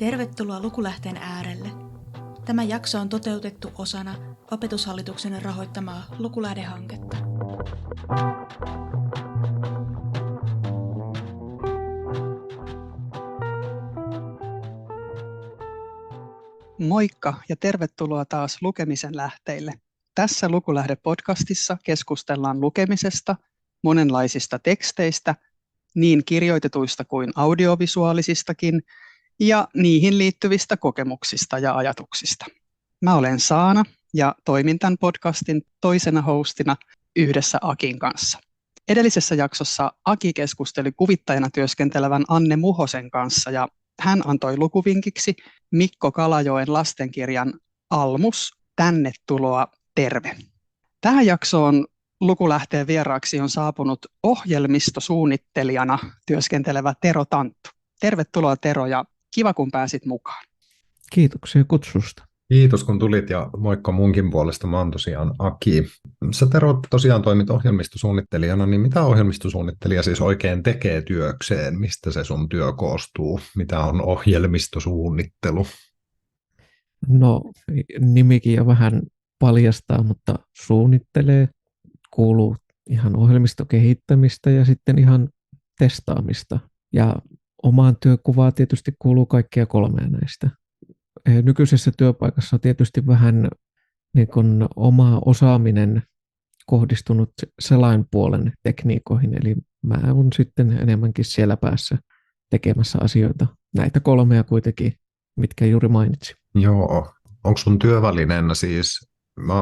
Tervetuloa Lukulähteen äärelle. Tämä jakso on toteutettu osana Opetushallituksen rahoittamaa Lukulähde-hanketta. Moikka ja tervetuloa taas Lukemisen lähteille. Tässä Lukulähde-podcastissa keskustellaan lukemisesta, monenlaisista teksteistä, niin kirjoitetuista kuin audiovisuaalisistakin, ja niihin liittyvistä kokemuksista ja ajatuksista. Mä olen Saana ja toimin tämän podcastin toisena hostina yhdessä Akin kanssa. Edellisessä jaksossa Aki keskusteli kuvittajana työskentelevän Anne Muhosen kanssa ja hän antoi lukuvinkiksi Mikko Kalajoen lastenkirjan Almus, tänne tuloa, terve. Tähän jaksoon Lukulähteen vieraaksi on saapunut ohjelmistosuunnittelijana työskentelevä Tero Tanttu. Tervetuloa Tero ja kiva kun pääsit mukaan. Kiitoksia kutsusta. Kiitos kun tulit ja moikka munkin puolesta. Mä oon tosiaan Aki. Sä Tero tosiaan toimit ohjelmistosuunnittelijana, niin mitä ohjelmistosuunnittelija siis oikein tekee työkseen? Mistä se sun työ koostuu? Mitä on ohjelmistosuunnittelu? No nimikin jo vähän paljastaa, mutta suunnittelee, kuuluu ihan ohjelmistokehittämistä ja sitten ihan testaamista. Ja omaan työkuvaan tietysti kuuluu kaikkia kolmea näistä. Nykyisessä työpaikassa on tietysti vähän niin kuin oma osaaminen kohdistunut selainpuolen tekniikoihin, eli mä oon sitten enemmänkin siellä päässä tekemässä asioita. Näitä kolmea kuitenkin, mitkä juuri mainitsin. Joo. Onko sun työvälineenä siis,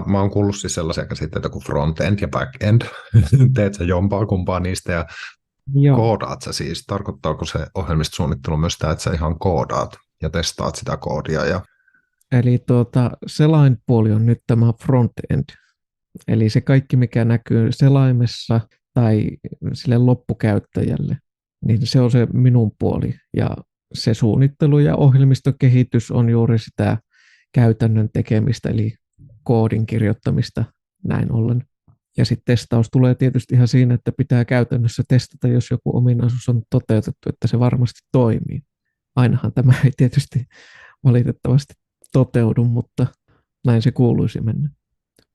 mä oon kuullut siis sellaisia käsitteitä kuin front-end ja back-end. Teet sä jompaa kumpaa niistä ja koodaat sä siis? Tarkoittaako se ohjelmistosuunnittelu myös sitä, että sä ihan koodaat ja testaat sitä koodia? Eli selainpuoli on nyt tämä front-end. Eli se kaikki, mikä näkyy selaimessa tai sille loppukäyttäjälle, niin se on se minun puoli. Ja se suunnittelu ja ohjelmistokehitys on juuri sitä käytännön tekemistä, eli koodin kirjoittamista näin ollen. Ja sitten testaus tulee tietysti ihan siinä, että pitää käytännössä testata, jos joku ominaisuus on toteutettu, että se varmasti toimii. Ainahan tämä ei tietysti valitettavasti toteudu, mutta näin se kuuluisi mennä.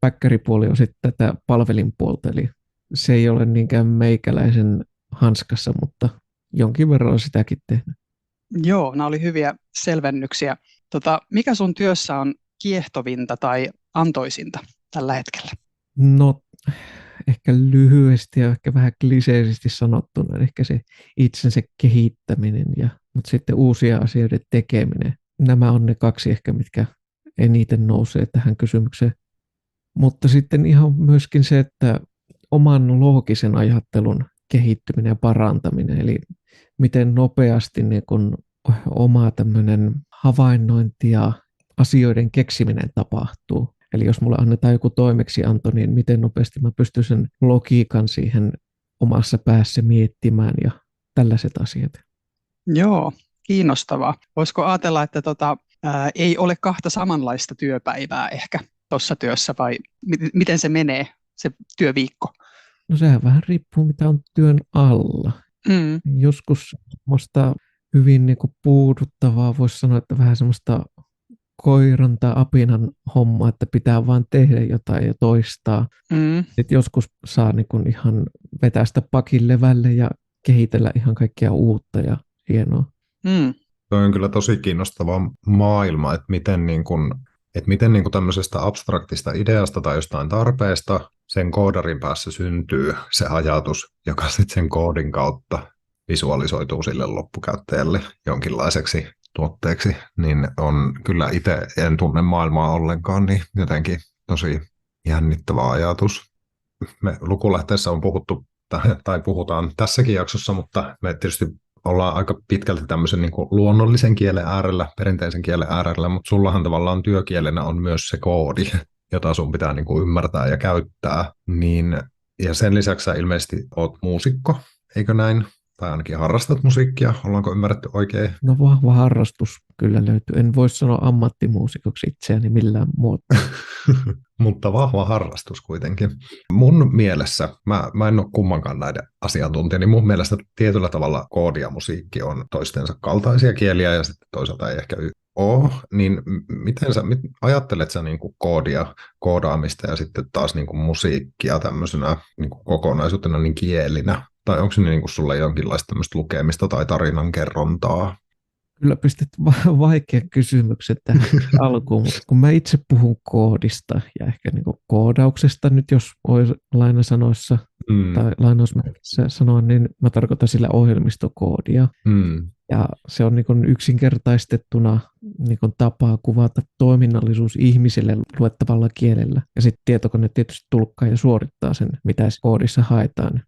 Päkkäripuoli on sitten tätä palvelinpuolta, eli se ei ole niinkään meikäläisen hanskassa, mutta jonkin verran on sitäkin tehnyt. Joo, nämä oli hyviä selvennyksiä. Mikä sun työssä on kiehtovinta tai antoisinta tällä hetkellä? No, ehkä lyhyesti ja ehkä vähän kliseisesti sanottuna, ehkä se itsensä kehittäminen, mutta sitten uusia asioiden tekeminen. Nämä on ne kaksi ehkä, mitkä eniten nousee tähän kysymykseen. Mutta sitten ihan myöskin se, että oman loogisen ajattelun kehittyminen ja parantaminen, eli miten nopeasti niin kun oma tämmöinen havainnointi ja asioiden keksiminen tapahtuu. Eli jos mulle annetaan joku toimeksianto, niin miten nopeasti mä pystyn sen logiikan siihen omassa päässä miettimään ja tällaiset asiat. Joo, kiinnostavaa. Voisiko ajatella, että ei ole kahta samanlaista työpäivää ehkä tuossa työssä vai miten se menee, se työviikko? No sehän vähän riippuu, mitä on työn alla. Joskus semmoista hyvin niin kuin puuduttavaa, voisi sanoa, että vähän semmoista koiran tai apinan homma, että pitää vaan tehdä jotain ja toistaa. Sitten joskus saa niin kuin ihan vetästä pakin levälle ja kehitellä ihan kaikkea uutta ja hienoa. Toi on kyllä tosi kiinnostava maailma, että miten tämmöisestä abstraktista ideasta tai jostain tarpeesta sen koodarin päässä syntyy se ajatus, joka sitten sen koodin kautta visualisoituu sille loppukäyttäjälle jonkinlaiseksi tuotteeksi, niin on kyllä itse en tunne maailmaa ollenkaan, niin jotenkin tosi jännittävä ajatus. Me Lukulähteessä on puhuttu, tai puhutaan tässäkin jaksossa, mutta me tietysti ollaan aika pitkälti tämmöisen niin kuin luonnollisen kielen äärellä, perinteisen kielen äärellä, mutta sullahan tavallaan työkielenä on myös se koodi, jota sun pitää niin kuin ymmärtää ja käyttää. Ja sen lisäksi sä ilmeisesti oot muusikko, eikö näin? tai ainakin harrastat musiikkia, ollaanko ymmärretty oikein? No vahva harrastus kyllä löytyy. En voi sanoa ammattimuusikoksi itseäni millään muotoa. Mutta vahva harrastus kuitenkin. Mun mielestä, mä en ole kummankaan näiden asiantuntija, niin mun mielestä tietyllä tavalla koodi ja musiikki on toistensa kaltaisia kieliä ja sitten toisaalta ei ehkä ole. Niin miten sä ajattelet sä niin kuin koodia, koodaamista ja sitten taas niin kuin musiikkia tämmöisenä niin kuin kokonaisuutena niin kielinä? Tai onko se niin kuin sulle jonkinlaista tämmöistä lukemista tai tarinankerrontaa? Kyllä pistit vaikean kysymyksen tähän alkuun, mutta kun mä itse puhun koodista ja ehkä niin kuin koodauksesta nyt, jos voi lainasanoissa tai lainausmerkissä sanoa, niin mä tarkoitan sillä ohjelmistokoodia. Ja se on niin kuin yksinkertaistettuna niin kuin tapaa kuvata toiminnallisuus ihmisille luettavalla kielellä. Ja sitten tietokone tietysti tulkkaa ja suorittaa sen, mitä koodissa haetaan.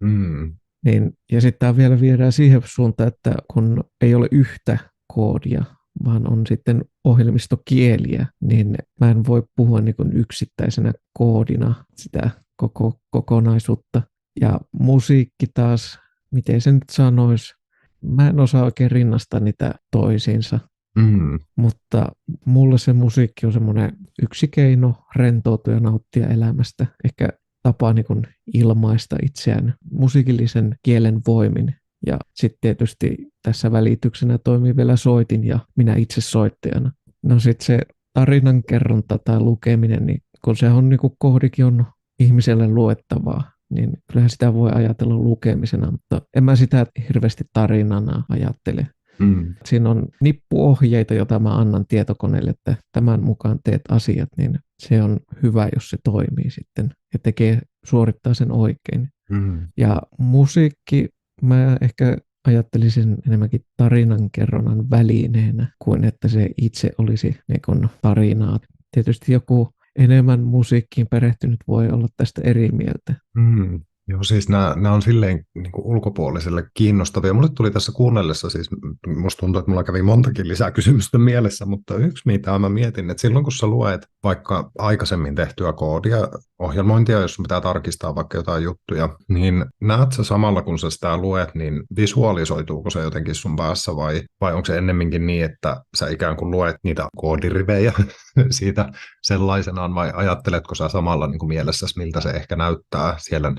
Ja sitten tämä vielä viedään siihen suuntaan, että kun ei ole yhtä koodia, vaan on sitten ohjelmistokieliä, niin mä en voi puhua niin kuin yksittäisenä koodina sitä koko kokonaisuutta. Ja musiikki taas, miten se nyt sanoisi, mä en osaa oikein rinnastaa niitä toisiinsa, mutta mulle se musiikki on semmoinen yksi keino rentoutua ja nauttia elämästä. Ehkä tapa niin kuin ilmaista itseään musiikillisen kielen voimin. Ja sitten tietysti tässä välityksenä toimii vielä soitin ja minä itse soittajana. No sitten se tarinankerronta tai lukeminen, niin kun se on niin kuin koodikin on ihmiselle luettavaa, niin kyllähän sitä voi ajatella lukemisena, mutta en mä sitä hirveästi tarinana ajattele. Siinä on nippuohjeita, joita mä annan tietokoneelle, että tämän mukaan teet asiat, niin se on hyvä, jos se toimii sitten ja suorittaa sen oikein. Ja musiikki, mä ehkä ajattelisin enemmänkin tarinankerronnan välineenä kuin että se itse olisi niin kuin tarinaa. Tietysti joku enemmän musiikkiin perehtynyt voi olla tästä eri mieltä. Joo, siis nämä on silleen niin kuin ulkopuoliselle kiinnostavia. Mulle tuli tässä kuunnellessa, siis musta tuntuu, että mulla kävi montakin lisää kysymystä mielessä, mutta yksi mitä mä mietin, että silloin kun sä luet vaikka aikaisemmin tehtyä koodia, ohjelmointia, jos sun pitää tarkistaa vaikka jotain juttuja, niin näet sä samalla kun sä sitä luet, niin visualisoituuko se jotenkin sun päässä vai onko se ennemminkin niin, että sä ikään kuin luet niitä koodirivejä siitä sellaisenaan vai ajatteletko sä samalla niin kuin mielessäsi, miltä se ehkä näyttää siellä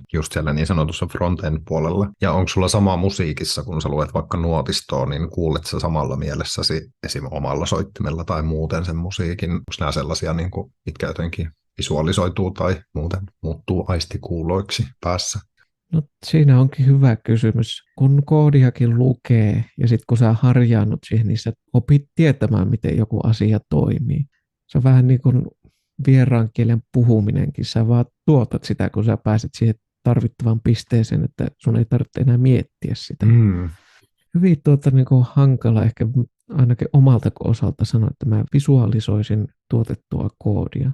niin sanotussa front-end-puolella. Ja onko sulla sama musiikissa, kun sä luet vaikka nuotistoa, niin kuulet sä samalla mielessäsi esim. Omalla soittimella tai muuten sen musiikin? Onko nämä sellaisia, niin kuin, mitkä jotenkin visualisoituu tai muuten muuttuu aistikuuloiksi päässä? No siinä onkin hyvä kysymys. Kun koodiakin lukee ja sitten kun sä harjaannut siihen, niin sä opit tietämään, miten joku asia toimii. Se on vähän niin kuin vieraan kielen puhuminenkin. Sä vaan tuotat sitä, kun sä pääset siihen tarvittavaan pisteeseen, että sun ei tarvitse enää miettiä sitä. Hyvin niin kuin hankala ehkä ainakin omalta osalta sanoa, että mä visualisoisin tuotettua koodia.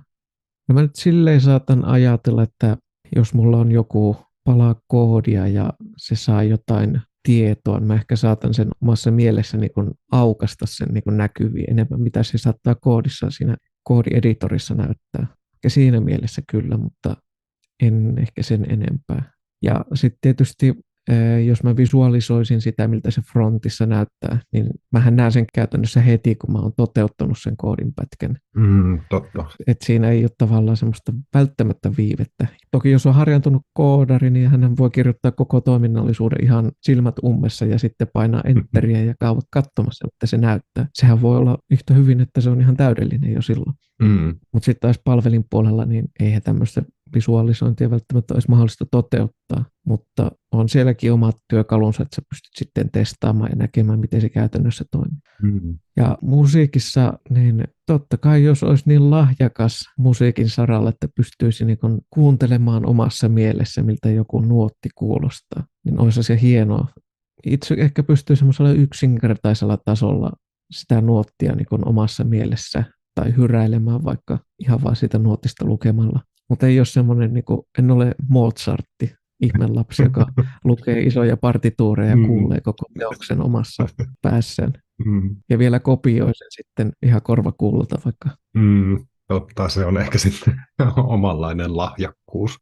No mä nyt silleen saatan ajatella, että jos mulla on joku pala koodia ja se saa jotain tietoa, niin mä ehkä saatan sen omassa mielessä niin kuin aukaista sen niin kuin näkyviin enemmän, mitä se saattaa koodissa siinä koodieditorissa näyttää. Ja siinä mielessä kyllä, mutta en ehkä sen enempää. Ja sitten tietysti, jos mä visualisoisin sitä, miltä se frontissa näyttää, niin mähän näen sen käytännössä heti, kun mä oon toteuttanut sen koodinpätkän. Totta. Et siinä ei ole tavallaan semmoista välttämättä viivettä. Toki jos on harjaantunut koodari, niin hän voi kirjoittaa koko toiminnallisuuden ihan silmät ummessa ja sitten painaa enteriä ja kauan katsomassa, että se näyttää. Sehän voi olla yhtä hyvin, että se on ihan täydellinen jo silloin. Mutta sitten taas palvelin puolella, niin eihän tämmöistä visualisointia välttämättä olisi mahdollista toteuttaa, mutta on sielläkin omat työkalunsa, että sä pystyt sitten testaamaan ja näkemään, miten se käytännössä toimii. Ja musiikissa, niin totta kai jos olisi niin lahjakas musiikin saralla, että pystyisi niin kun kuuntelemaan omassa mielessä, miltä joku nuotti kuulostaa, niin olisi se hienoa. Itse ehkä pystyy semmoisella yksinkertaisella tasolla sitä nuottia niin kun omassa mielessä tai hyräilemään vaikka ihan vaan sitä nuotista lukemalla. Mutta ei ole semmoinen, niin kuin, en ole Mozartti, ihmelapsi, joka lukee isoja partituureja ja kuulee koko teoksen omassa päässään. Ja vielä kopioi sen sitten ihan korvakuulolta vaikka. Totta, se on ehkä sitten omanlainen lahjakkuus.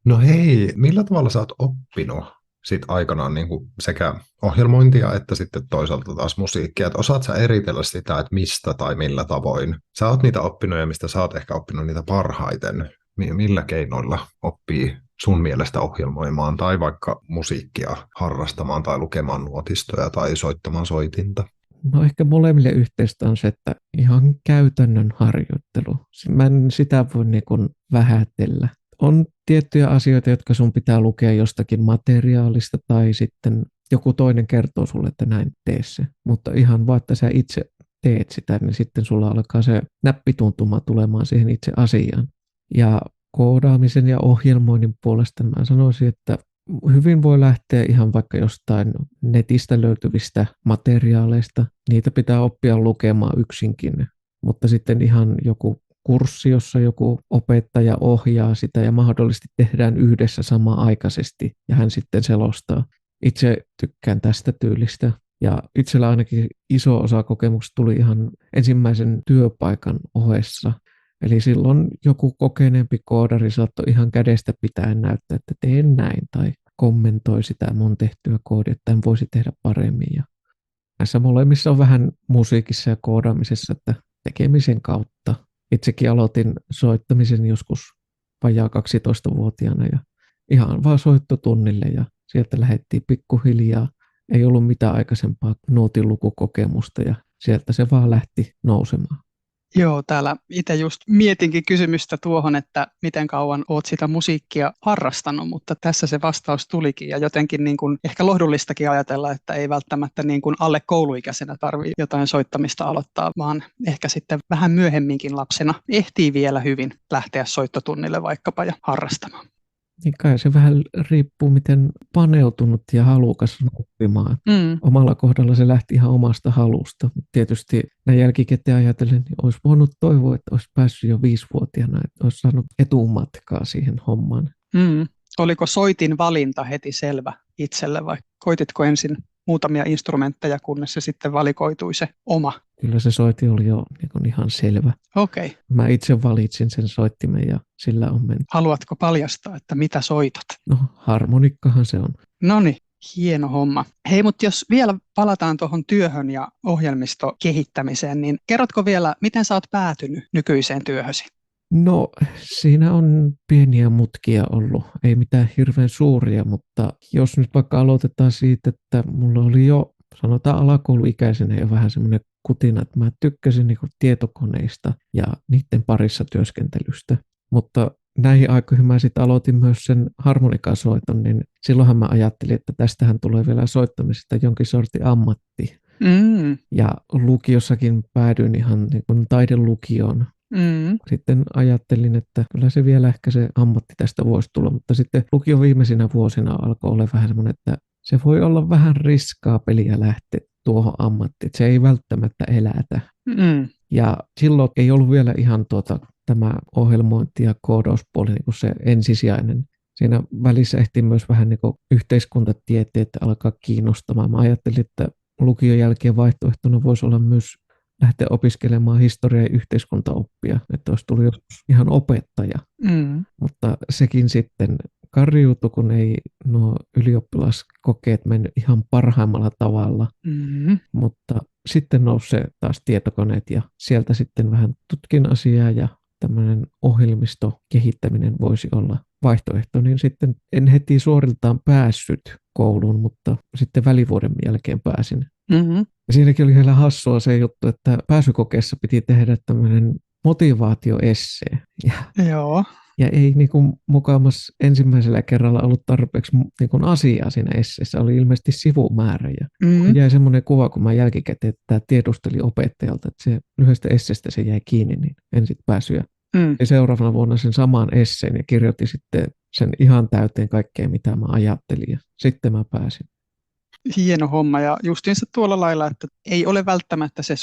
No hei, millä tavalla sä oot oppinut sit aikanaan niin kuin sekä ohjelmointia että sitten toisaalta taas musiikkia. Että osaat sä eritellä sitä, että mistä tai millä tavoin sä oot niitä oppinut ja mistä sä oot ehkä oppinut niitä parhaiten. Millä keinoilla oppii sun mielestä ohjelmoimaan tai vaikka musiikkia harrastamaan tai lukemaan nuotistoja tai soittamaan soitinta? No ehkä molemmille yhteistä on se, että ihan käytännön harjoittelu. Mä en sitä voi niin kuin vähätellä. On tiettyjä asioita, jotka sun pitää lukea jostakin materiaalista tai sitten joku toinen kertoo sulle, että näin tee se. Mutta ihan vaan, että sä itse teet sitä, niin sitten sulla alkaa se näppituntuma tulemaan siihen itse asiaan. Ja koodaamisen ja ohjelmoinnin puolesta mä sanoisin, että hyvin voi lähteä ihan vaikka jostain netistä löytyvistä materiaaleista. Niitä pitää oppia lukemaan yksinkin, mutta sitten ihan joku kurssi, jossa joku opettaja ohjaa sitä ja mahdollisesti tehdään yhdessä samanaikaisesti ja hän sitten selostaa. Itse tykkään tästä tyylistä ja itsellä ainakin iso osa kokemuksesta tuli ihan ensimmäisen työpaikan ohessa. Eli silloin joku kokeneempi koodari saattoi ihan kädestä pitäen näyttää, että teen näin tai kommentoi sitä mun tehtyä koodia, että tämän voisi tehdä paremmin. Ja näissä molemmissa on vähän musiikissa ja koodaamisessa, että tekemisen kautta. Itsekin aloitin soittamisen joskus vajaa 12-vuotiaana ja ihan vaan soittotunnille ja sieltä lähdettiin pikkuhiljaa. Ei ollut mitään aikaisempaa nuotinlukukokemusta ja sieltä se vaan lähti nousemaan. Joo, täällä itse just mietinkin kysymystä tuohon, että miten kauan oot sitä musiikkia harrastanut, mutta tässä se vastaus tulikin ja jotenkin niin kuin ehkä lohdullistakin ajatella, että ei välttämättä niin kuin alle kouluikäisenä tarvitse jotain soittamista aloittaa, vaan ehkä sitten vähän myöhemminkin lapsena ehtii vielä hyvin lähteä soittotunnille vaikkapa ja harrastamaan. Niin kai se vähän riippuu, miten paneutunut ja halukas on oppimaan. Omalla kohdalla se lähti ihan omasta halusta. Tietysti näin jälkikäteen ajatellen, niin olisi voinut toivoa, että olisi päässyt jo 5-vuotiaana, että olisi saanut etumatkaa siihen hommaan. Oliko soitin valinta heti selvä itselle vai koititko ensin muutamia instrumentteja, kunnes se sitten valikoitui se oma? Kyllä se soitin oli jo niin ihan selvä. Okei. Mä itse valitsin sen soittimen ja sillä on mennyt. Haluatko paljastaa, että mitä soitat? No, harmonikkahan se on. Noniin, hieno homma. Hei, mutta jos vielä palataan tuohon työhön ja ohjelmistokehittämiseen, niin kerrotko vielä, miten sä oot päätynyt nykyiseen työhösi? No, siinä on pieniä mutkia ollut, ei mitään hirveän suuria, mutta jos nyt vaikka aloitetaan siitä, että mulla oli jo, sanotaan alakouluikäisenä jo vähän semmoinen kutina, että mä tykkäsin niin kuin tietokoneista ja niiden parissa työskentelystä, mutta näihin aikoihin mä sitten aloitin myös sen harmonikasoiton, niin silloinhan mä ajattelin, että tästähän tulee vielä soittamisesta jonkin sortin ammatti. Ja lukiossakin päädyin ihan niin kuin taidelukioon. Sitten ajattelin, että kyllä se vielä ehkä se ammatti tästä voisi tulla, mutta sitten lukion viimeisinä vuosina alkoi olla vähän semmoinen, että se voi olla vähän riskaa peliä lähteä tuohon ammattiin, että se ei välttämättä elätä. Ja silloin ei ollut vielä ihan tämä ohjelmointi ja koodauspuoli niin kuin se ensisijainen. Siinä välissä ehti myös vähän niin kuin yhteiskuntatieteet alkaa kiinnostamaan. Mä ajattelin, että lukion jälkeen vaihtoehtona voisi olla myös lähteä opiskelemaan historia- ja yhteiskuntaoppia, että olisi tullut ihan opettaja. Mutta sekin sitten karjuutui, kun ei nuo ylioppilaskokeet mennyt ihan parhaimmalla tavalla. Mutta sitten nousi se taas tietokoneet ja sieltä sitten vähän tutkin asiaa ja tämmöinen ohjelmistokehittäminen voisi olla vaihtoehto, niin sitten en heti suoriltaan päässyt kouluun, mutta sitten välivuoden jälkeen pääsin. Ja siinäkin oli vielä hassua se juttu, että pääsykokeessa piti tehdä tämmöinen motivaatioessee. Joo. Ja ei niin kuin mukamas ensimmäisellä kerralla ollut tarpeeksi niin kuin asiaa siinä esseessä, oli ilmeisesti sivumäärä. Ja jäi semmoinen kuva, kun mä jälkikäteen että tiedusteli opettajalta, että se lyhyestä esseestä se jäi kiinni, niin en sitten päässyt. Ja seuraavana vuonna sen saman esseen ja kirjoitin sitten sen ihan täyteen kaikkea, mitä mä ajattelin. Ja sitten mä pääsin. Hieno homma ja justiinsa tuolla lailla, että ei ole välttämättä se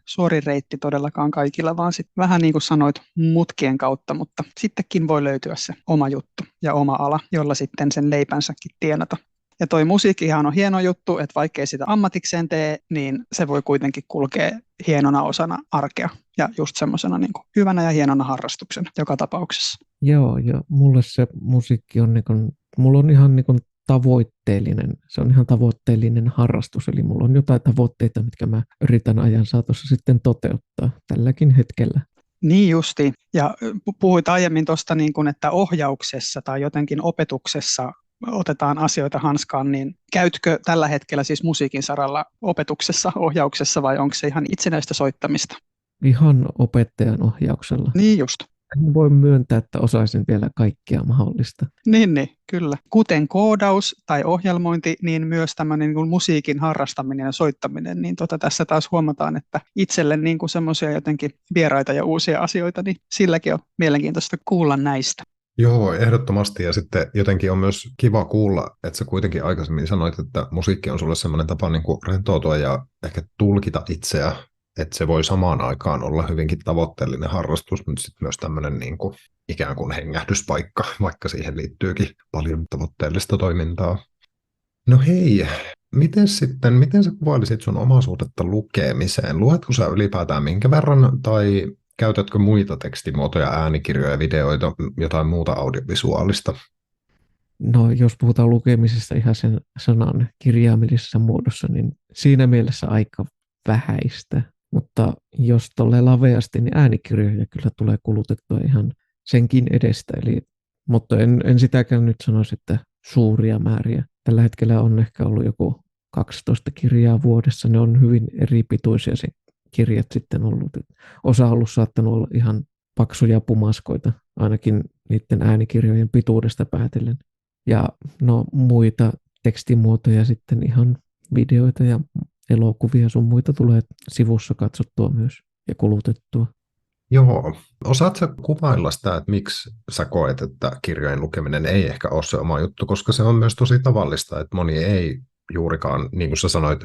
suorin reitti todellakaan kaikilla, vaan sitten vähän niin kuin sanoit mutkien kautta, mutta sittenkin voi löytyä se oma juttu ja oma ala, jolla sitten sen leipänsäkin tienata. Ja toi musiikkihan on hieno juttu, että vaikkei sitä ammatikseen tee, niin se voi kuitenkin kulkea hienona osana arkea ja just semmoisena niin kuin hyvänä ja hienona harrastuksena joka tapauksessa. Joo, ja mulle se musiikki on, niin kuin, mulla on ihan niin kuin tavoitteellinen. Se on ihan tavoitteellinen harrastus, eli mulla on jotain tavoitteita, mitkä mä yritän ajan saatossa sitten toteuttaa tälläkin hetkellä. Niin justi. Ja puhuit aiemmin tuosta, niin kuin, että ohjauksessa tai jotenkin opetuksessa otetaan asioita hanskaan, niin käytkö tällä hetkellä siis musiikin saralla opetuksessa, ohjauksessa vai onko se ihan itsenäistä soittamista? Ihan opettajan ohjauksella. Niin just. En voi myöntää, että osaisin vielä kaikkea mahdollista. Niin, kyllä. Kuten koodaus tai ohjelmointi, niin myös tämmöinen niin kuin musiikin harrastaminen ja soittaminen, niin tässä taas huomataan, että itselle niin kuin semmoisia jotenkin vieraita ja uusia asioita, niin silläkin on mielenkiintoista kuulla näistä. Joo, ehdottomasti. Ja sitten jotenkin on myös kiva kuulla, että sä kuitenkin aikaisemmin sanoit, että musiikki on sulle semmoinen tapa niin kuin rentoutua ja ehkä tulkita itseä, että se voi samaan aikaan olla hyvinkin tavoitteellinen harrastus, mutta sitten myös tämmöinen niin kuin ikään kuin hengähdyspaikka, vaikka siihen liittyykin paljon tavoitteellista toimintaa. No hei, miten sä kuvailisit sun omaa suhdetta lukemiseen? Luetko sä ylipäätään minkä verran tai käytätkö muita tekstimuotoja, äänikirjoja, videoita, jotain muuta audiovisuaalista? No, jos puhutaan lukemisesta ihan sen sanan kirjaimellisessä muodossa, niin siinä mielessä aika vähäistä. Mutta jos tolleen laveasti, niin äänikirjoja kyllä tulee kulutettua ihan senkin edestä. Mutta en sitäkään nyt sanoisi, että suuria määriä. Tällä hetkellä on ehkä ollut joku 12 kirjaa vuodessa. Ne on hyvin eri pituisia se kirjat sitten ollut. Osa on ollut saattanut olla ihan paksuja pumaskoita, ainakin niiden äänikirjojen pituudesta päätellen. Ja no muita tekstimuotoja sitten ihan videoita ja elokuvia sun muita tulee sivussa katsottua myös ja kulutettua. Joo. Osaatko sä kuvailla sitä, että miksi sä koet, että kirjojen lukeminen ei ehkä ole se oma juttu, koska se on myös tosi tavallista, että moni ei juurikaan, niin kuin sä sanoit,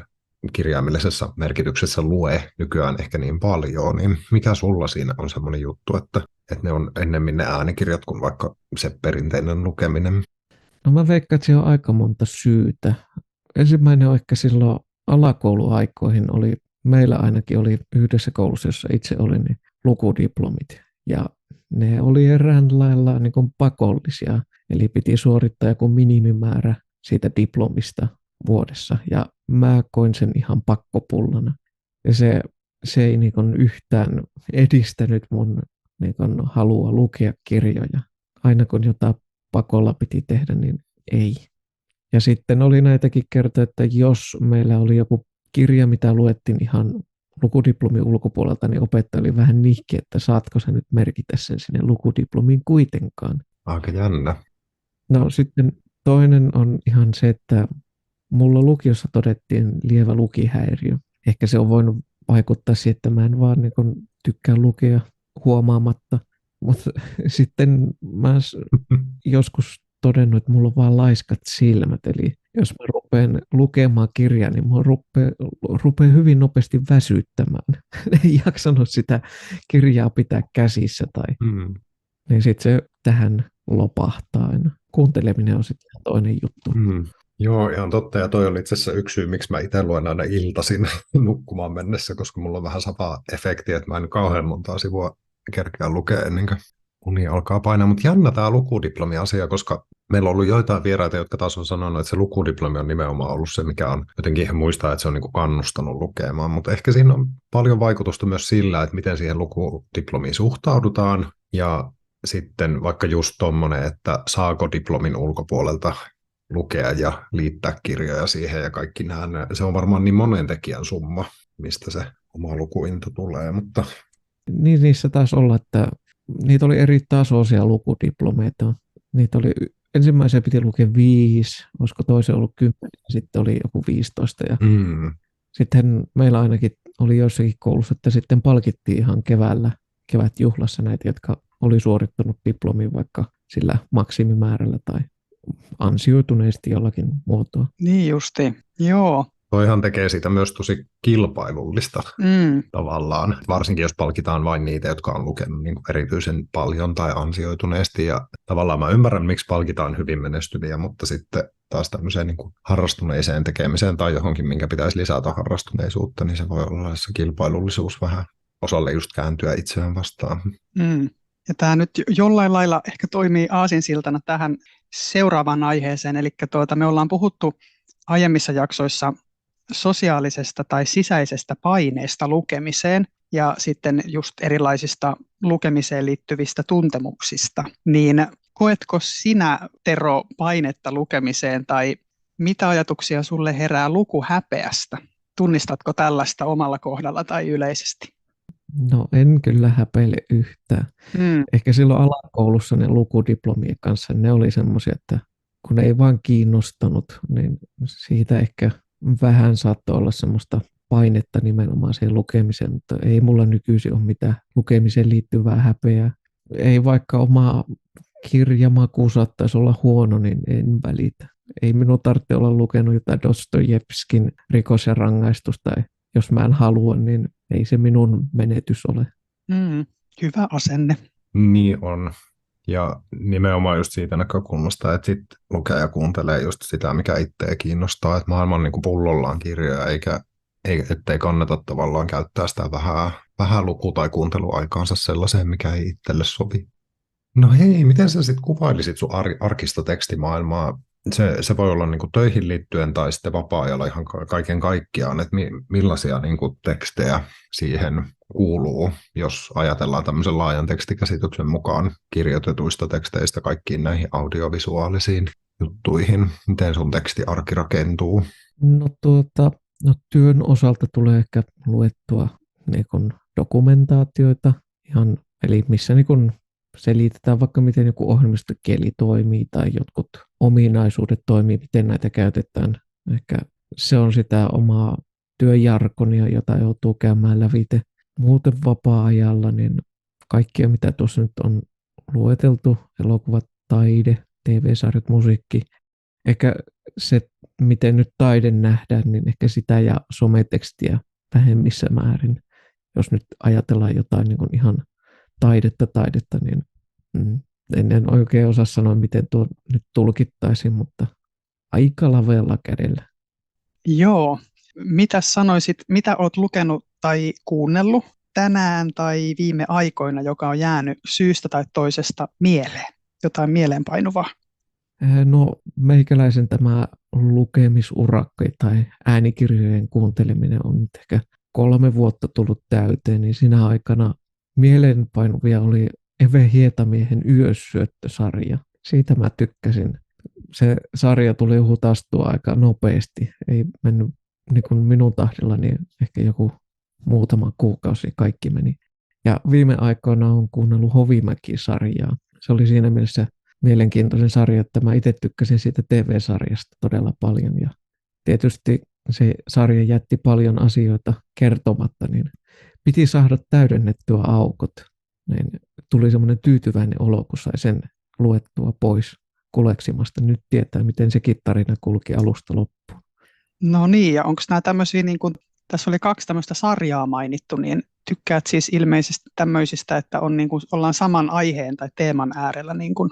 kirjaimellisessa merkityksessä lue nykyään ehkä niin paljon, niin mikä sulla siinä on semmoinen juttu, että ne on ennemmin ne äänikirjat kuin vaikka se perinteinen lukeminen? No mä veikkaan, että siellä on aika monta syytä. Ensimmäinen on ehkä silloin alakouluaikoihin meillä ainakin oli yhdessä koulussa, jossa itse olin, niin lukudiplomit. Ja ne oli erään lailla niin kuin pakollisia, eli piti suorittaa joku minimimäärä siitä diplomista vuodessa. Ja mä koin sen ihan pakkopullana. Ja se ei niin kuin yhtään edistänyt mun niin kuin halua lukea kirjoja. Aina kun jotain pakolla piti tehdä, niin ei. Ja sitten oli näitäkin kertoja, että jos meillä oli joku kirja, mitä luettiin ihan lukudiplomin ulkopuolelta, niin opettaja oli vähän nihki, että saatko sä nyt merkitä sen sinne lukudiplomiin kuitenkaan. Aika jännä. No sitten toinen on ihan se, että mulla lukiossa todettiin lievä lukihäiriö. Ehkä se on voinut vaikuttaa siihen, että mä en vaan niin tykkää lukea huomaamatta. Mutta sitten mä joskus todennut, että mulla on vaan laiskat silmät. Eli jos mä rupean lukemaan kirjaa, niin mulla rupeaa hyvin nopeasti väsyttämään. Ei jaksanut sitä kirjaa pitää käsissä. Niin sitten se tähän lopahtaa aina. Kuunteleminen on sitten toinen juttu. Joo, ihan totta. Ja toi oli itse asiassa yksi syy, miksi mä itse luen aina iltaisin nukkumaan mennessä, koska mulla on vähän sama efekti, että mä en kauhean montaa sivua kerkeä lukea ennen kuin uni alkaa painaa. Mutta jännä tämä lukudiplomi-asia, koska meillä on ollut joitain vieraita, jotka taas on sanonut, että se lukudiplomi on nimenomaan ollut se, mikä on jotenkin ihan muistaa, että se on niinku kannustanut lukemaan. Mutta ehkä siinä on paljon vaikutusta myös sillä, että miten siihen lukudiplomiin suhtaudutaan. Ja sitten vaikka just tommonen, että saako diplomin ulkopuolelta lukea ja liittää kirjoja siihen ja kaikki nämä. Se on varmaan niin monen tekijän summa, mistä se oma lukuinto tulee. Mutta Niin niissä taisi olla, että niitä oli eri tasoisia lukudiplomeita. Niitä oli, ensimmäisen piti lukea 5, olisiko toisen ollut 10, sitten oli joku 15. Ja sitten meillä ainakin oli joissakin koulussa, että sitten palkittiin ihan kevätjuhlassa näitä, jotka oli suorittanut diplomin vaikka sillä maksimimäärällä tai ansioituneesti jollakin muotoa. Niin justi, joo. toihan tekee siitä myös tosi kilpailullista tavallaan, varsinkin jos palkitaan vain niitä, jotka on lukenut niin kuin erityisen paljon tai ansioituneesti. Ja tavallaan mä ymmärrän, miksi palkitaan hyvin menestyviä, mutta sitten taas tämmöiseen niin kuin harrastuneiseen tekemiseen tai johonkin, minkä pitäisi lisätä harrastuneisuutta, niin se voi olla se kilpailullisuus vähän osalle just kääntyä itseään vastaan. Ja tämä nyt jollain lailla ehkä toimii aasinsiltana tähän seuraavaan aiheeseen. Eli me ollaan puhuttu aiemmissa jaksoissa sosiaalisesta tai sisäisestä paineesta lukemiseen ja sitten just erilaisista lukemiseen liittyvistä tuntemuksista. Niin koetko sinä, Tero, painetta lukemiseen tai mitä ajatuksia sulle herää lukuhäpeästä? Tunnistatko tällaista omalla kohdalla tai yleisesti? No en kyllä häpeile yhtään. Ehkä silloin alakoulussa ne lukudiplomien kanssa, ne oli semmoisia, että kun ei vaan kiinnostanut, niin siitä ehkä vähän saattoi olla semmoista painetta nimenomaan siihen lukemiseen, mutta ei mulla nykyisin ole mitään lukemiseen liittyvää häpeää. Ei vaikka oma kirjamaku saattaisi olla huono, niin en välitä. Ei minun tarvitse olla lukenut jotain Dostojevskin Rikos ja rangaistus, tai jos mä en halua, niin ei se minun menetys ole. Hyvä asenne. Niin on. Ja nimenomaan just siitä näkökulmasta, että sit lukee ja kuuntelee just sitä, mikä itseä kiinnostaa, että maailman niin kuin pullollaan kirjoja, ettei kannata tavallaan käyttää sitä vähän luku- tai kuunteluaikaansa sellaiseen, mikä ei itselle sovi. No hei, miten sä sitten kuvailisit sun arkista tekstimaailmaa? Se voi olla niin kuin töihin liittyen tai sitten vapaa-ajalla ihan kaiken kaikkiaan, että millaisia niin kuin tekstejä siihen kuuluu, jos ajatellaan tämmöisen laajan tekstikäsityksen mukaan kirjoitetuista teksteistä kaikkiin näihin audiovisuaalisiin juttuihin. Miten sun tekstiarki rakentuu? No työn osalta tulee ehkä luettua niin kuin dokumentaatioita, eli missä niin kuin selitetään vaikka miten joku ohjelmistokieli toimii tai jotkut ominaisuudet toimii, miten näitä käytetään. Ehkä se on sitä omaa työjargonia, jota joutuu käymään lävitse. Muuten vapaa-ajalla, niin kaikkea mitä tuossa nyt on lueteltu, elokuvat, taide, TV-sarjat, musiikki. Ehkä se, miten nyt taide nähdään, niin ehkä sitä ja sometekstiä vähemmissä määrin. Jos nyt ajatellaan jotain niin kuin ihan taidetta, niin en oikein osaa sanoa, miten tuo nyt tulkittaisiin, mutta aika lavealla kädellä. Joo. Mitä sanoisit, mitä olet lukenut tai kuunnellut tänään tai viime aikoina, joka on jäänyt syystä tai toisesta mieleen? Jotain mieleenpainuvaa? No meikäläisen tämä lukemisurakka tai äänikirjojen kuunteleminen on nyt ehkä 3 vuotta tullut täyteen, niin siinä aikana mieleenpainuvia oli Eve Hietamiehen Yössyöttö-sarja. Siitä mä tykkäsin. Se sarja tuli hutastua aika nopeasti. Ei mennyt niin kuin minun tahdilla, niin ehkä joku muutama kuukausi kaikki meni. Ja viime aikoina olen kuunnellut Hovimäki-sarjaa. Se oli siinä mielessä mielenkiintoinen sarja, että mä itse tykkäsin siitä TV-sarjasta todella paljon. Ja tietysti se sarja jätti paljon asioita kertomatta, niin piti saada täydennettyä aukot. Niin tuli semmoinen tyytyväinen olo, kun sai sen luettua pois kuleksimasta. Nyt tietää, miten sekin tarina kulki alusta loppuun. No niin, ja onko nämä tämmöisiä, niin kuin, tässä oli 2 tämmöistä sarjaa mainittu, niin tykkäät siis ilmeisesti tämmöisistä, että on, niin kuin, ollaan saman aiheen tai teeman äärellä niin kuin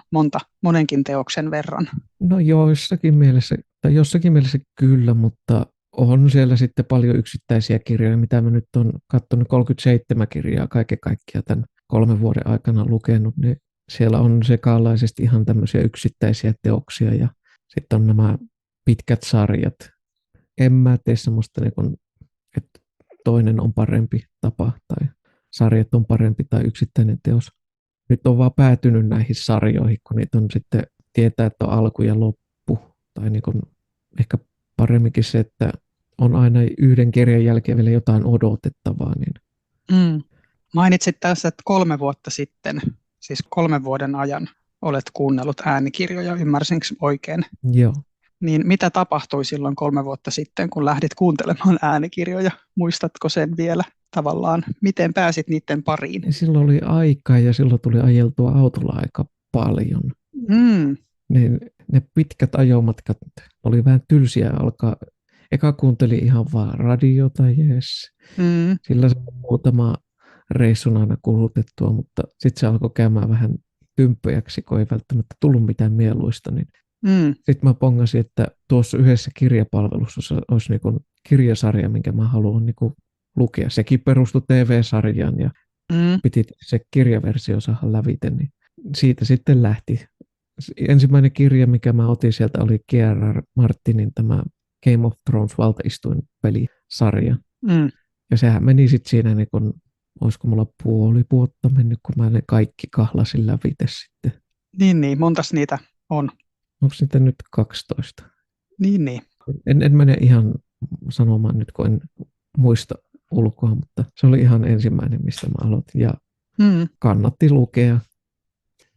monenkin teoksen verran? No jossakin mielessä kyllä, mutta on siellä sitten paljon yksittäisiä kirjoja, mitä mä nyt on katsonut 37 kirjaa kaiken kaikkiaan tämän 3 vuoden aikana lukenut, niin siellä on sekaalaisesti ihan tämmöisiä yksittäisiä teoksia ja sitten on nämä pitkät sarjat. En mä tee semmoista, että toinen on parempi tapa tai sarjat on parempi tai yksittäinen teos. Nyt on vaan päätynyt näihin sarjoihin, kun niitä on sitten tietää, että on alku ja loppu. Tai niin kuin ehkä paremminkin se, että on aina yhden kirjan jälkeen vielä jotain odotettavaa. Niin. Mainitsit tässä, että 3 vuotta sitten, siis 3 vuoden ajan olet kuunnellut äänikirjoja, ymmärsinkö oikein? Joo. Niin mitä tapahtui silloin 3 vuotta sitten, kun lähdit kuuntelemaan äänikirjoja? Muistatko sen vielä tavallaan? Miten pääsit niiden pariin? Silloin oli aikaa ja silloin tuli ajeltua autolla aika paljon. Niin ne pitkät ajomatkat oli vähän tylsiä alkaa. Eka kuuntelin ihan vaan radiota, jees. Sillä se muutama reissun aina kulutettua, mutta sitten se alkoi käymään vähän tymppöjäksi, kun ei välttämättä tullut mitään mieluista. Niin sitten mä pongasin, että tuossa yhdessä kirjapalvelussa olisi niinku kirjasarja, minkä mä haluan niinku lukea. Sekin perustui TV-sarjaan ja piti se kirjaversio saada lävite, niin siitä sitten lähti. Ensimmäinen kirja, mikä mä otin sieltä, oli G.R.R. Martinin tämä Game of Thrones valtaistuinpelisarja. Ja sehän meni sitten siinä, niin kun, olisiko mulla puoli vuotta mennyt, kun mä ne kaikki kahlasin lävite sitten. Niin, montas niitä on? Onko niitä nyt 12? Niin. En mene ihan sanomaan nyt, kun en muista ulkoa, mutta se oli ihan ensimmäinen, mistä mä aloitin. Ja kannatti lukea.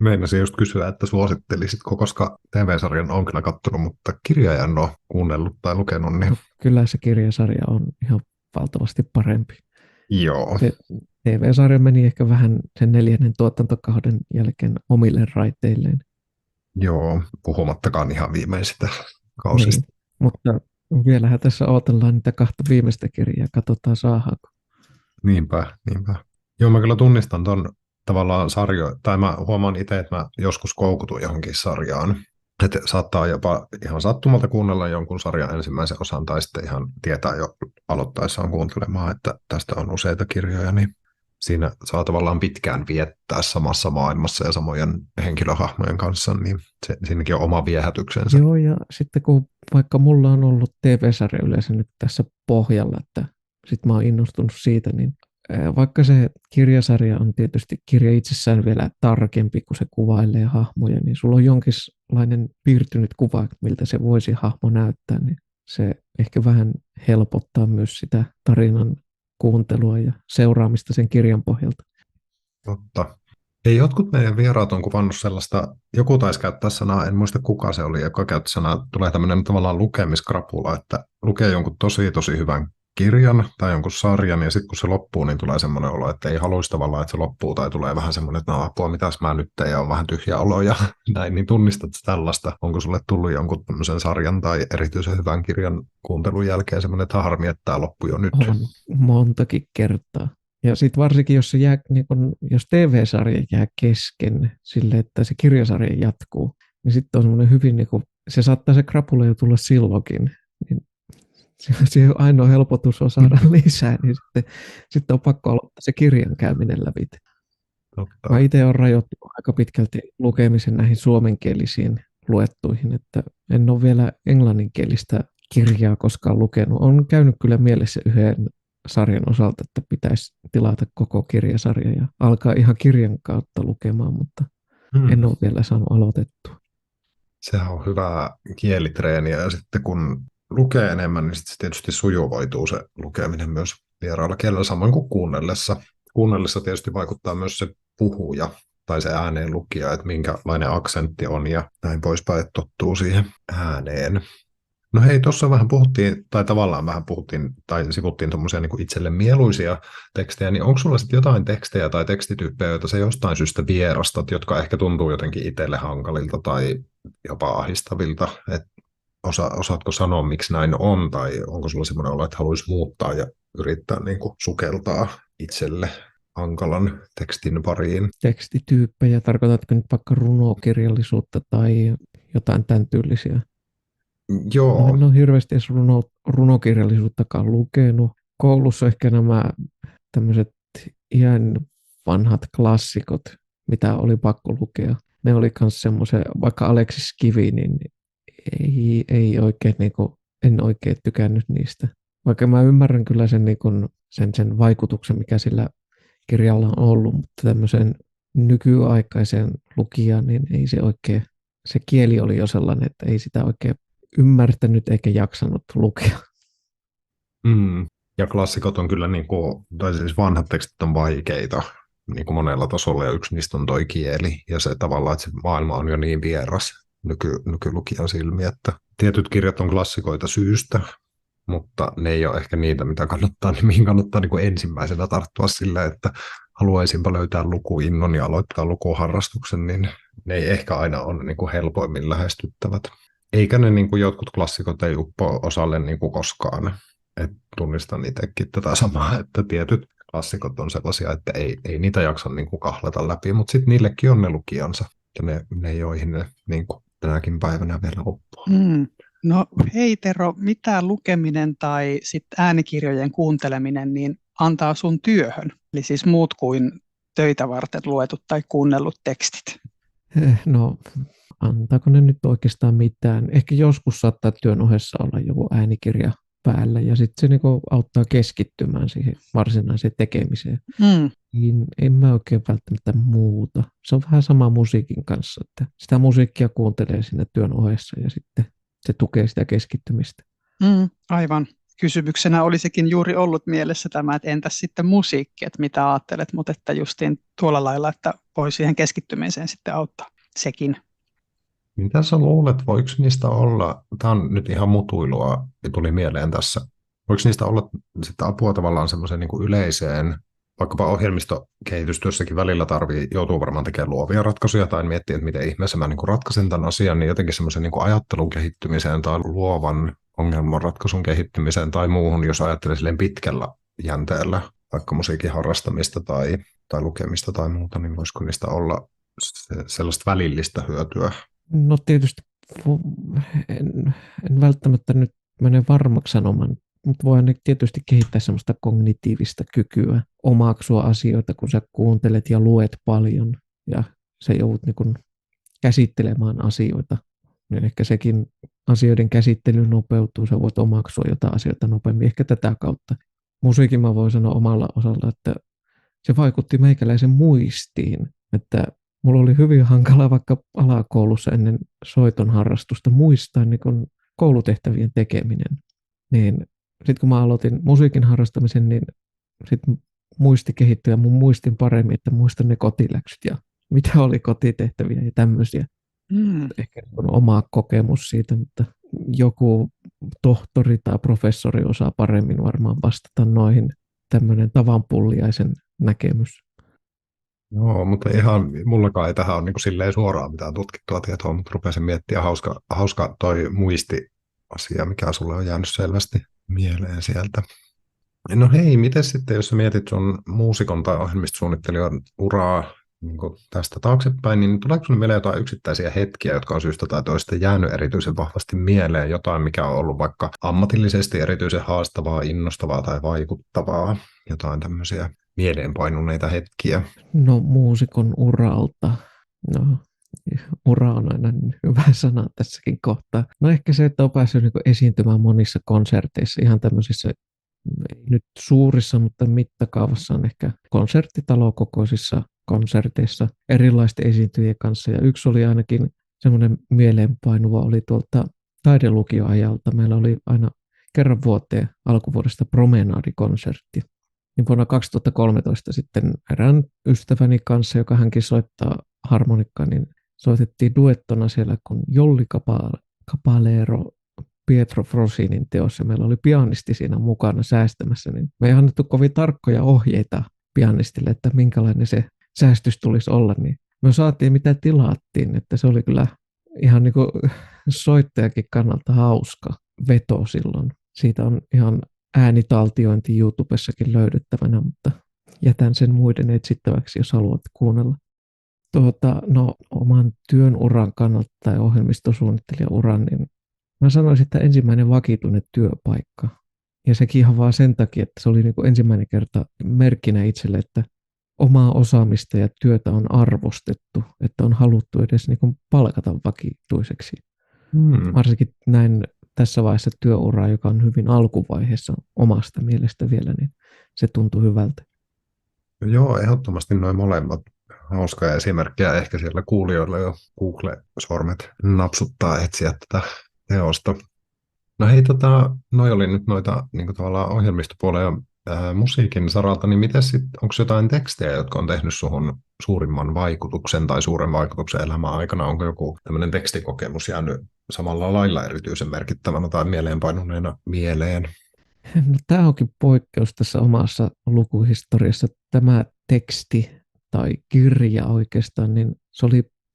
Meinasin just kysyä, että suosittelisitko, koska TV-sarjan on kyllä katsonut, mutta kirjoja en ole kuunnellut tai lukenut. Niin... Kyllä se kirjasarja on ihan valtavasti parempi. Joo. TV-sarja meni ehkä vähän sen 4. tuotantokauden jälkeen omille raiteilleen. Joo, puhumattakaan ihan viimeisistä kausista. Niin, mutta vielähän tässä odotellaan niitä 2 viimeistä kirjaa, katsotaan saadaanko. Niinpä. Joo, mä kyllä tunnistan ton tavallaan tai mä huomaan itse, että mä joskus koukutun johonkin sarjaan. Että saattaa jopa ihan sattumalta kuunnella jonkun sarjan ensimmäisen osan tai sitten ihan tietää jo aloittaessaan kuuntelemaan, että tästä on useita kirjoja, niin siinä saa tavallaan pitkään viettää samassa maailmassa ja samojen henkilöhahmojen kanssa, niin siinäkin on oma viehätyksensä. Joo, ja sitten kun vaikka mulla on ollut TV-sarja yleensä nyt tässä pohjalla, että sit mä oon innostunut siitä, niin vaikka se kirjasarja on tietysti kirja itsessään vielä tarkempi, kun se kuvailee hahmoja, niin sulla on jonkinlainen piirtynyt kuva, miltä se voisi hahmo näyttää, niin se ehkä vähän helpottaa myös sitä tarinan kuuntelua ja seuraamista sen kirjan pohjalta. Totta. Ei, jotkut meidän vieraat on kuvannut sellaista, joku taisi käyttää sanaa, en muista kuka se oli, joka käytti sanaa, tulee tämmöinen tavallaan lukemiskrapula, että lukee jonkun tosi hyvän kirjan tai jonkun sarjan, ja sitten kun se loppuu, niin tulee semmoinen olo, että ei haluaisi tavallaan, että se loppuu, tai tulee vähän semmoinen, että no apua, mitäs mä nyt teen, ja on vähän tyhjä olo, ja näin, niin tunnistat tällaista? Onko sulle tullut jonkun tämmöisen sarjan tai erityisen hyvän kirjan kuuntelun jälkeen semmoinen, että harmi, että tämä loppui jo nyt? On montakin kertaa. Ja sitten varsinkin, jos, jos TV-sarja jää kesken sille, että se kirjasarja jatkuu, niin sitten on semmoinen hyvin, se saattaa se krapula jo tulla silloinkin, niin se ainoa helpotus on saada lisää, niin sitten on pakko aloittaa se kirjan käyminen lävitse. Mä itse olen rajoittanut aika pitkälti lukemisen näihin suomenkielisiin luettuihin, että en ole vielä englanninkielistä kirjaa koskaan lukenut. Olen käynyt kyllä mielessä yhden sarjan osalta, että pitäisi tilata koko kirjasarja ja alkaa ihan kirjan kautta lukemaan, mutta en ole vielä saanut aloitettua. Sehän on hyvää kielitreeniä, ja sitten kun lukee enemmän, niin sitten se tietysti sujuvoituu se lukeminen myös vieraalla kielellä, samoin kuin kuunnellessa. Kuunnellessa tietysti vaikuttaa myös se puhuja tai se ääneen lukija, että minkälainen aksentti on ja näin poispäin, että tottuu siihen ääneen. No hei, tuossa vähän puhuttiin, tai tavallaan vähän puhuttiin, tai sivuttiin tuommoisia niin kuin itselle mieluisia tekstejä, niin onko sulla sitten jotain tekstejä tai tekstityyppejä, joita sä jostain syystä vierastat, jotka ehkä tuntuu jotenkin itselle hankalilta tai jopa ahdistavilta, että osaatko sanoa, miksi näin on, tai onko sulla semmoinen olo, että haluaisi muuttaa ja yrittää niin kuin sukeltaa itselle hankalan tekstin pariin? Tekstityyppejä, tarkoitatko nyt vaikka runokirjallisuutta tai jotain tämän tyylisiä? Joo. En ole hirveästi edes runokirjallisuuttakaan lukenut. Koulussa ehkä nämä tämmöiset ihan vanhat klassikot, mitä oli pakko lukea. Ne oli myös semmoisia, vaikka Aleksis Kivi, niin ei oikein, en oikein tykännyt niistä. Vaikka mä ymmärrän kyllä sen vaikutuksen, mikä sillä kirjalla on ollut, mutta tämmöisen nykyaikaisen lukijan, niin ei se oikein, se kieli oli jo sellainen, että ei sitä oikein ymmärtänyt eikä jaksanut lukea. Ja klassikot on kyllä, tai siis vanhat tekstit on vaikeita monella tasolla, ja yksi niistä on toi kieli, ja se tavallaan, että se maailma on jo niin vieras nykylukijan silmiä, että tietyt kirjat on klassikoita syystä, mutta ne ei ole ehkä niitä, mihin kannattaa ensimmäisenä tarttua sillä, että haluaisinpa löytää lukuinnon ja aloittaa lukuharrastuksen, niin ne ei ehkä aina ole helpoimmin lähestyttävät. Eikä ne jotkut klassikot ei uppoa osalle koskaan. Et tunnistan itsekin tätä samaa, että tietyt klassikot on sellaisia, että ei niitä jaksa kahlata läpi, mutta sitten niillekin on ne lukijansa, ja ne joihin ne tänäkin päivänä vielä oppuu. No hei Tero, mitä lukeminen tai sitten äänikirjojen kuunteleminen niin antaa sun työhön? Eli siis muut kuin töitä varten luetut tai kuunnellut tekstit. No, antaako ne nyt oikeastaan mitään? Ehkä joskus saattaa työn ohessa olla joku äänikirja päällä ja sitten se niinku auttaa keskittymään siihen varsinaiseen tekemiseen. Niin en mä oikein välttämättä muuta. Se on vähän sama musiikin kanssa, että sitä musiikkia kuuntelee siinä työn ohessa ja sitten se tukee sitä keskittymistä. Aivan. Kysymyksenä olisikin juuri ollut mielessä tämä, että entäs sitten musiikki, että mitä ajattelet, mutta että justiin tuolla lailla, että voi siihen keskittymiseen sitten auttaa sekin. Mitä sä luulet, voiko niistä olla, tämä on nyt ihan mutuilua, tuli mieleen tässä, voiko niistä olla sitten apua tavallaan semmoiseen niin kuin yleiseen, vaikkapa ohjelmistokehitystyössäkin välillä joutuu varmaan tekemään luovia ratkaisuja tai miettiä, että miten ihmeessä mä niin kuin ratkaisen tämän asian, niin jotenkin semmoisen niin kuin ajattelun kehittymiseen tai luovan ongelmanratkaisun kehittymiseen tai muuhun, jos ajattelee silleen pitkällä jänteellä, vaikka musiikin harrastamista tai lukemista tai muuta, niin voisiko niistä olla sellaista välillistä hyötyä? No tietysti en välttämättä nyt mene varmaksi sanomaan, mutta voi tietysti kehittää semmoista kognitiivista kykyä omaksua asioita, kun sä kuuntelet ja luet paljon ja sä joudut niin kun käsittelemään asioita. Niin ehkä sekin asioiden käsittely nopeutuu, sä voit omaksua jotain asioita nopeammin, ehkä tätä kautta. Musiikin mä voin sanoa omalla osalla, että se vaikutti meikäläisen muistiin, että mulla oli hyvin hankala vaikka alakoulussa ennen soiton harrastusta muistaa niin kun koulutehtävien tekeminen. Niin sitten kun mä aloitin musiikin harrastamisen, niin sitten muisti kehittyi ja mun muistin paremmin, että muistan ne kotiläksyt ja mitä oli kotitehtäviä ja tämmöisiä. Ehkä on oma kokemus siitä, mutta joku tohtori tai professori osaa paremmin varmaan vastata noihin, tämmöinen tavanpulliaisen näkemys. Joo, mutta ihan mullakaan ei tähän ole niin kuin silleen suoraan mitään tutkittua tietoa, mutta rupesin miettimään hauska toi muisti-asia, mikä sulle on jäänyt selvästi mieleen sieltä. No hei, miten sitten, jos sä mietit sun muusikon tai ohjelmistosuunnittelijan uraa niin kuin tästä taaksepäin, niin tuleeko sinulle mieleen jotain yksittäisiä hetkiä, jotka on syystä tai toista jäänyt erityisen vahvasti mieleen, jotain, mikä on ollut vaikka ammatillisesti erityisen haastavaa, innostavaa tai vaikuttavaa, jotain tämmöisiä mieleenpainuneita hetkiä? No muusikon uralta. No, ura on aina hyvä sana tässäkin kohtaa. No ehkä se, että on päässyt niin kuin esiintymään monissa konserteissa, ihan tämmöisissä, ei nyt suurissa, mutta mittakaavassa on ehkä konserttitalokokoisissa konserteissa erilaisten esiintyjien kanssa. Ja yksi oli ainakin semmoinen mieleenpainuva, oli tuolta taidelukioajalta. Meillä oli aina kerran vuoteen alkuvuodesta promenaadikonsertti. Niin vuonna 2013 sitten erään ystäväni kanssa, joka hänkin soittaa harmonikkaa, niin soitettiin duettona siellä, kun Jolli Caballero Pietro Frosinin teossa. Meillä oli pianisti siinä mukana säästämässä, niin me ei annettu kovin tarkkoja ohjeita pianistille, että minkälainen se säästys tulisi olla, niin me saatiin mitä tilattiin, että se oli kyllä ihan niin kuin soittajakin kannalta hauska veto silloin. Siitä on ihan äänitaltiointi YouTubessakin löydettävänä, mutta jätän sen muiden etsittäväksi, jos haluat kuunnella. No, oman työn uran kannalta tai ohjelmistosuunnittelijan uran, niin mä sanoisin, että ensimmäinen vakituinen työpaikka. Ja sekin ihan vaan sen takia, että se oli niin kuin ensimmäinen kerta merkkinä itselle, että omaa osaamista ja työtä on arvostettu, että on haluttu edes niin kuin palkata vakituiseksi. Varsinkin näin tässä vaiheessa työuraa, joka on hyvin alkuvaiheessa omasta mielestä vielä, niin se tuntui hyvältä. Joo, ehdottomasti noin molemmat hauskoja esimerkkejä. Ehkä siellä kuulijoilla jo Google-sormet napsuttaa etsiä tätä teosta. No hei, noi oli nyt noita niin kuin tavallaan ohjelmistopuolen ja musiikin saralta, niin onko jotain tekstejä, jotka on tehnyt suhun suurimman vaikutuksen tai suuren vaikutuksen elämän aikana? Onko joku tämmöinen tekstikokemus jäänyt samalla lailla erityisen merkittävänä tai mieleenpainuneena mieleen? No, tämä onkin poikkeus tässä omassa lukuhistoriassa. Tämä teksti tai kirja oikeastaan, niin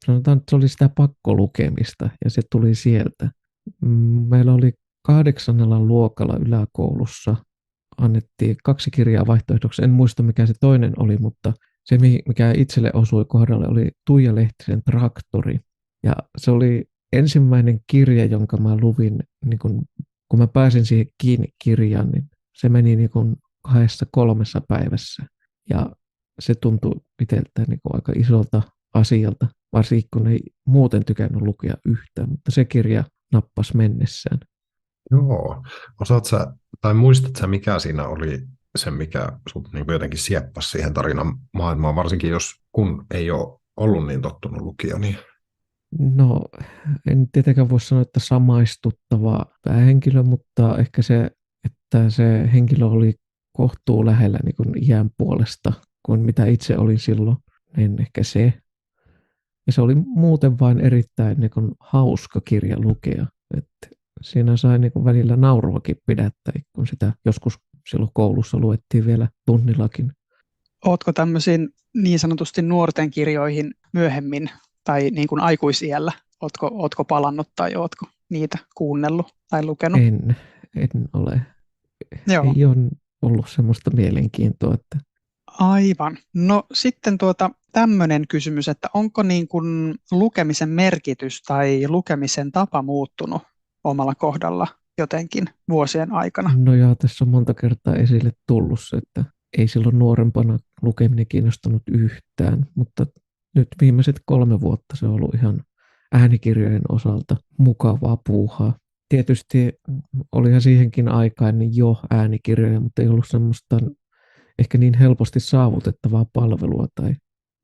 sanotaan, että se oli sitä pakkolukemista ja se tuli sieltä. Meillä oli 8. luokalla yläkoulussa annettiin 2 kirjaa vaihtoehdoksi. En muista mikä se toinen oli, mutta se mikä itselle osui kohdalle oli Tuija Lehtisen Traktori. Ja se oli ensimmäinen kirja, jonka mä luvin, niin kun mä pääsin siihen kiinni kirjaan, niin se meni niin kun 2-3 päivässä. Ja se tuntui itseltään niin kuin aika isolta asialta, varsinkin kun ei muuten tykännyt lukea yhtään, mutta se kirja nappasi mennessään. Joo. Osaat sä, tai muistat sä, mikä siinä oli se, mikä sut niin jotenkin sieppasi siihen tarinan maailmaan, varsinkin kun ei ole ollut niin tottunut lukija, niin No, en tietenkään voi sanoa, että samaistuttava päähenkilö, mutta ehkä se, että se henkilö oli kohtuu lähellä niin kuin iän puolesta kuin mitä itse olin silloin, niin ehkä se. Ja se oli muuten vain erittäin niin kuin hauska kirja lukea. Että siinä sai niin kuin välillä nauruakin pidättää, kun sitä joskus silloin koulussa luettiin vielä tunnillakin. Ootko tämmöisiin niin sanotusti nuorten kirjoihin myöhemmin tai niin kuin aikuisiällä? Ootko palannut tai ootko niitä kuunnellut tai lukenut? En ole. Joo. Ei ole ollut semmoista mielenkiintoa, että Aivan. No sitten tämmöinen kysymys, että onko niin kuin lukemisen merkitys tai lukemisen tapa muuttunut omalla kohdalla jotenkin vuosien aikana? no ja tässä on monta kertaa esille tullut se, että ei silloin nuorempana lukeminen kiinnostunut yhtään, mutta nyt viimeiset 3 vuotta se on ollut ihan äänikirjojen osalta mukavaa puuhaa. Tietysti olihan siihenkin aikaan niin jo äänikirjoja, mutta ei ollut semmoista ehkä niin helposti saavutettavaa palvelua tai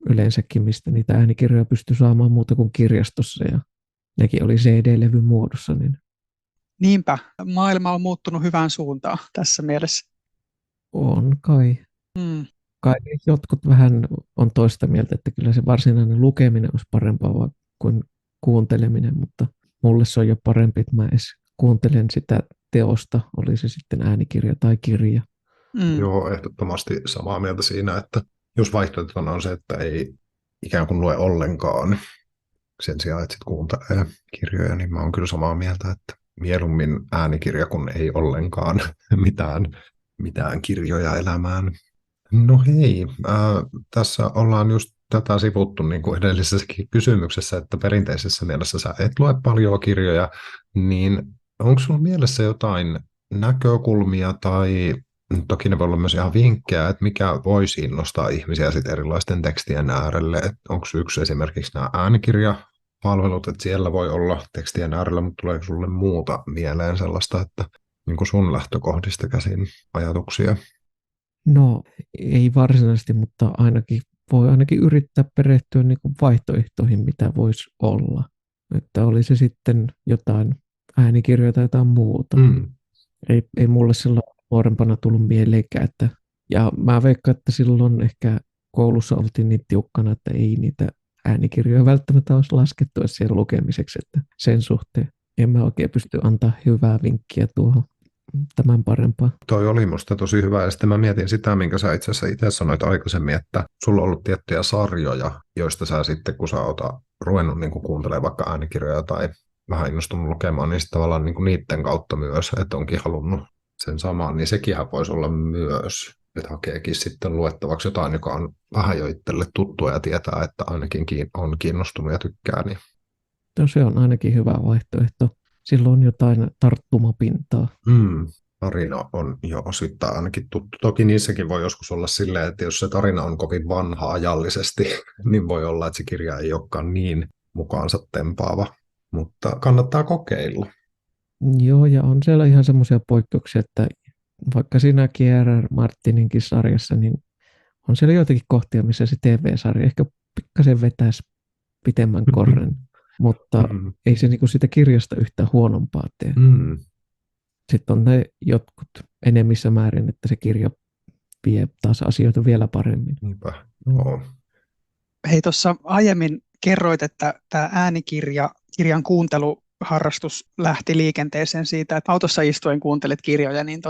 yleensäkin, mistä niitä äänikirjoja pystyi saamaan muuta kuin kirjastossa ja nekin oli CD-levyn muodossa. Niin Niinpä, maailma on muuttunut hyvään suuntaan tässä mielessä. on kai. Mm. Kai jotkut vähän on toista mieltä, että kyllä se varsinainen lukeminen olisi parempaa kuin kuunteleminen, mutta mulle se on jo parempi, että mä edes kuuntelen sitä teosta, oli se sitten äänikirja tai kirja. Mm. joo, ehdottomasti samaa mieltä siinä, että jos vaihtoehtona on se, että ei ikään kuin lue ollenkaan sen sijaan, että sitten kuuntelee kirjoja, niin mä oon kyllä samaa mieltä, että mieluummin äänikirja kuin ei ollenkaan mitään kirjoja elämään. No hei, tässä ollaan just tätä sivuttu niin kuin edellisessäkin kysymyksessä, että perinteisessä mielessä sä et lue paljon kirjoja, niin onko sulla mielessä jotain näkökulmia tai toki ne voi olla myös ihan vinkkejä, että mikä voisi innostaa ihmisiä sit erilaisten tekstien äärelle, onko yksi esimerkiksi nämä äänikirjapalvelut, että siellä voi olla tekstien äärellä, mutta tuleeko sulle muuta mieleen sellaista, että niin kuin sun lähtökohdista käsin ajatuksia? No ei varsinaisesti, mutta voi ainakin yrittää perehtyä niin kuin vaihtoehtoihin, mitä voisi olla. Että oli se sitten jotain äänikirjoja tai jotain muuta. Ei mulle silloin nuorempana tullut mieleenkään. Ja mä veikkaan, että silloin ehkä koulussa oltiin niin tiukkana, että ei niitä äänikirjoja välttämättä olisi laskettu siihen lukemiseksi. Että sen suhteen en mä oikein pysty antaa hyvää vinkkiä tuohon tämän parempaa. Toi oli musta tosi hyvä, ja sitten mä mietin sitä, minkä sä itse asiassa itse sanoit aikaisemmin, että sulla on ollut tiettyjä sarjoja, joista sä sitten, kun sä oot ruvennut niin kuuntelemaan vaikka äänikirjoja tai vähän innostunut lukemaan, niin sitten tavallaan niin niiden kautta myös, että onkin halunnut sen saman, niin sekinhän voisi olla myös, että hakeekin sitten luettavaksi jotain, joka on vähän jo itselle tuttua ja tietää, että ainakin on kiinnostunut ja tykkää. Niin. No, se on ainakin hyvä vaihtoehto. Silloin on jotain tarttumapintaa. Tarina on jo osittain ainakin tuttu. Toki niissäkin voi joskus olla silleen, että jos se tarina on kovin vanha ajallisesti, niin voi olla, että se kirja ei olekaan niin mukaansa tempaava. Mutta kannattaa kokeilla. Joo, ja on siellä ihan semmoisia poikkeuksia, että vaikka siinä J.R.R. Martininkin sarjassa, niin on siellä joitakin kohtia, missä se TV-sarja ehkä pikkasen vetäisi pitemmän korren, mutta ei se niinku sitä kirjasta yhtään huonompaa tee. Sitten on ne jotkut enemmissä määrin, että se kirja vie taas asioita vielä paremmin. Niinpä, joo. Hei, tuossa aiemmin kerroit, että tämä äänikirjan kuunteluharrastus lähti liikenteeseen siitä, että autossa istuen kuuntelet kirjoja, niin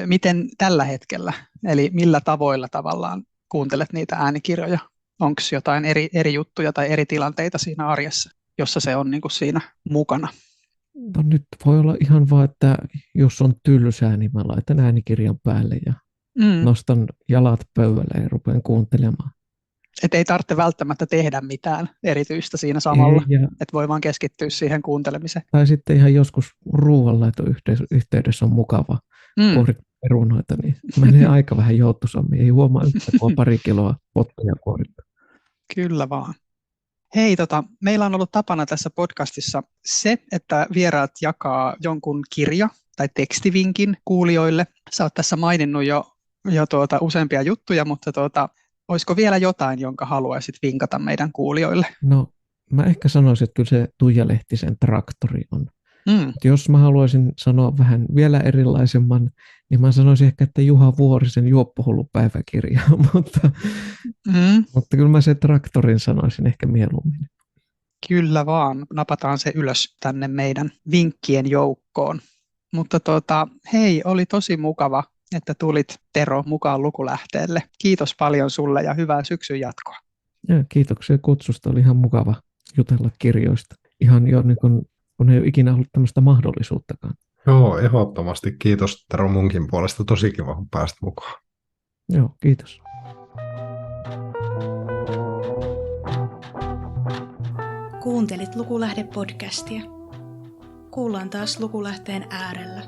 miten tällä hetkellä, eli millä tavoilla tavallaan kuuntelet niitä äänikirjoja? Onko jotain eri juttuja tai eri tilanteita siinä arjessa, jossa se on niin kuin siinä mukana? No nyt voi olla ihan vaan, että jos on tylsää, niin mä laitan äänikirjan päälle ja nostan jalat pöydälle ja rupean kuuntelemaan. Että ei tarvitse välttämättä tehdä mitään erityistä siinä samalla, Ei, ja, että voi vaan keskittyä siihen kuuntelemiseen. tai sitten ihan joskus ruoanlaiton yhteydessä on mukava kohdata perunoita, niin menee aika vähän joutuisammin. Ei huomaa yhtä, kun on 2 kiloa pottuja kohdita. Kyllä vaan. Hei, meillä on ollut tapana tässä podcastissa se, että vieraat jakaa jonkun kirja- tai tekstivinkin kuulijoille. Sä oot tässä maininnut jo useampia juttuja, mutta olisiko vielä jotain, jonka haluaisit vinkata meidän kuulijoille? No, mä ehkä sanoisin, että kyllä se Tuija Lehtisen Traktori on. Jos mä haluaisin sanoa vähän vielä erilaisemman, niin mä sanoisin ehkä, että Juha Vuorisen Juoppohullupäiväkirja, mutta kyllä mä se Traktorin sanoisin ehkä mieluummin. Kyllä vaan, napataan se ylös tänne meidän vinkkien joukkoon. Mutta hei, oli tosi mukava, että tulit Tero mukaan Lukulähteelle. Kiitos paljon sulle ja hyvää syksyn jatkoa. Ja kiitoksia kutsusta, oli ihan mukava jutella kirjoista. Ihan jo niin kun ei ole ikinä ollut tämmöistä mahdollisuuttakaan. Joo, ehdottomasti. Kiitos Tero munkin puolesta. Tosi kiva, kun pääsit mukaan. Joo, kiitos. Kuuntelit Lukulähde-podcastia. Kuullaan taas Lukulähteen äärellä.